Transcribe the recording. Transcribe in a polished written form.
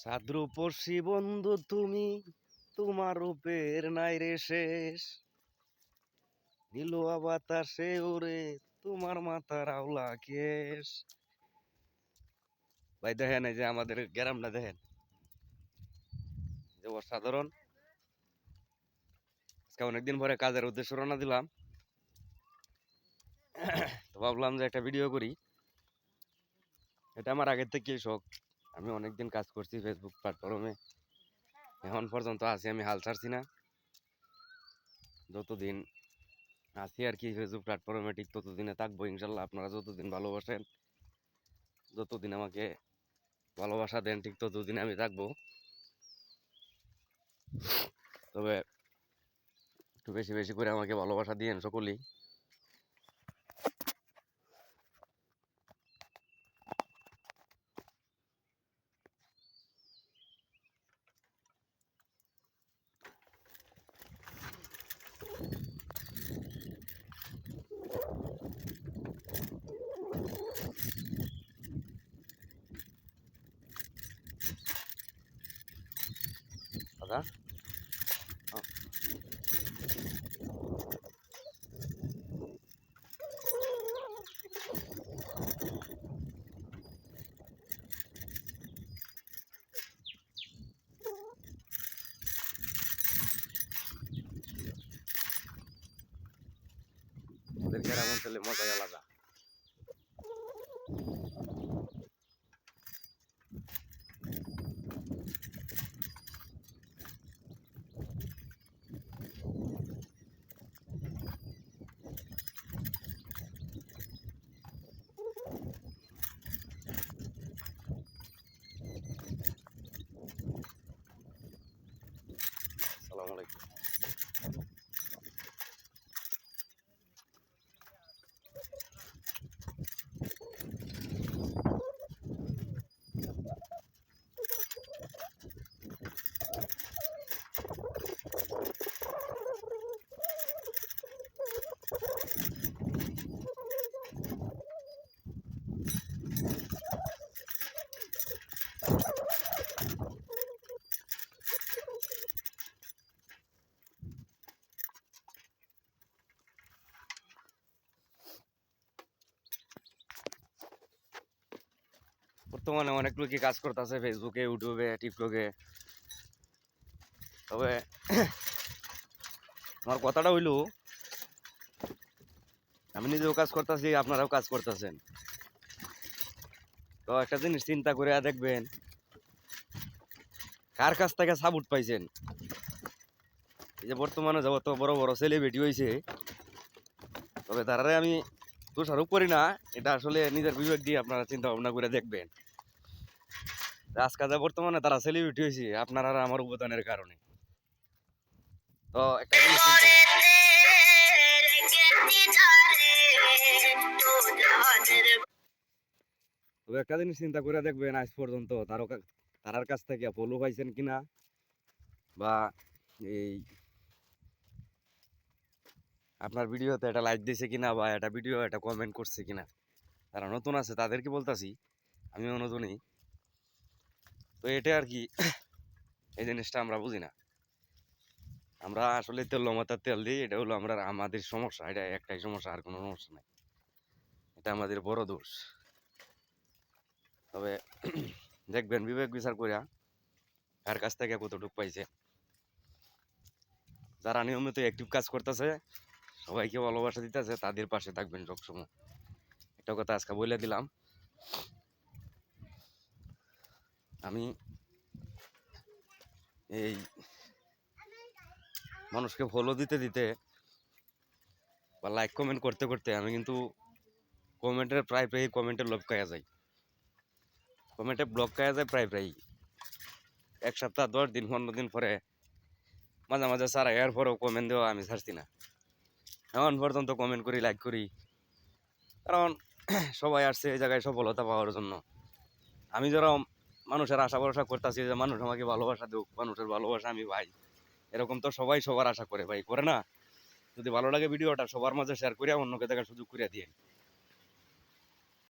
সাদ্রুপসী বন্ধু তুমি, তোমার রূপের নাই রে শেষ। নীলুয়া বাতাসে ওরে তোমার মাথার আওলা কেশ। ভাই দেখেন, এই যে আমাদের গ্রামটা দেখেন, যে অসাধারণ। আজকে অনেকদিন পরে কাজের উদ্দেশ্যে রওনা দিলাম, তো ভাবলাম যে একটা ভিডিও করি। এটা আমার আগের থেকেই শখ। আমি অনেকদিন কাজ করছি ফেসবুক প্ল্যাটফর্মে, এখন পর্যন্ত আছি, আমি হাল ছাড়ছি না। যতদিন আছি আর কি ফেসবুক প্ল্যাটফর্মে, ঠিক ততদিনে থাকবো ইনশাল্লাহ। আপনারা যতদিন ভালোবাসেন, যতদিন আমাকে ভালোবাসা দেন, ঠিক ততদিন আমি থাকবো। তবে একটু বেশি বেশি করে আমাকে ভালোবাসা দিয়েন সকলেই। দাদা, ওদের গ্রাম অঞ্চলে মজাই আলাদা। আসসালামু আলাইকুম। বর্তমানে অনেক লোকই কাজ করতেছে ফেসবুকে, ইউটিউবে, টিকটকে। তবে আমার কথাটা হইলো, আমি নিজেও কাজ করতেছি, আপনারাও কাজ করতেছেন। তো একটা জিনিস চিন্তা করে দেখবেন, কার কাছ থেকে সাপোর্ট পাইছেন। এই যে বর্তমানে যত বড় বড় সেলিব্রিটি হয়েছে, তবে তারারে আমি দোষারোপ করি না, এটা আসলে নিজের বিবেক দিয়ে আপনারা চিন্তা ভাবনা করে দেখবেন। আজকে যা বর্তমানে তারা সেলিব্রিটি হয়েছে আপনার আর আমার অবদানের কারণে। তো একটা জিনিস তবে একটা জিনিস চিন্তা করে দেখবেন, আজ পর্যন্ত তারার কাছ থেকে ফলো পাইছেন কিনা, বা এই আপনার ভিডিওতে একটা লাইক দিয়েছে কিনা, বা একটা ভিডিও একটা কমেন্ট করছে কিনা। তারা নতুন আছে, তাদেরকে বলতাছি, আমিও নতুনই। তো এটা আর কি, এই জিনিসটা আমরা বুঝি না। আমরা আসলে তেল মাথার তেল দিই, এটা হলো আমাদের সমস্যা। এটা একটাই সমস্যা, আর কোনো সমস্যা নাই। এটা আমাদের বড় দোষ। তবে দেখবেন বিবেক বিচার করিয়া কার কাছ থেকে কতটুকু পাইছে। যারা নিয়মিত অ্যাক্টিভ কাজ করতেছে, সবাইকে ভালোবাসা দিতেছে, তাদের পাশে থাকবেন সবসময়। একটা কথা আজকে বলে দিলাম। আমি এই মানুষকে ফলো দিতে দিতে বা লাইক কমেন্ট করতে করতে আমি কিন্তু কমেন্টের প্রায় কমেন্টে ব্লক খাইয়া যাই। কমেন্টে ব্লক খাইয়া যায় প্রায় এক সপ্তাহ 10 দিন 15 দিন পরে মাঝে মাঝে সারা এর পরেও কমেন্ট দেওয়া আমি ছাড়ছি না। এখন পর্যন্ত কমেন্ট করি, লাইক করি, কারণ সবাই আসছে এই জায়গায় সফলতা পাওয়ার জন্য। আমি যারা মানুষের আশা ভরসা করতেছি যে মানুষ আমাকে ভালোবাসা দেব, মানুষের ভালোবাসা আমি ভাই, এরকম তো সবাই সবার আশা করে, ভাই করে না? যদি ভালো লাগে ভিডিওটা সবার মাঝে শেয়ার করিয়া অন্যকে দেখার সুযোগ করিয়া দিয়ে।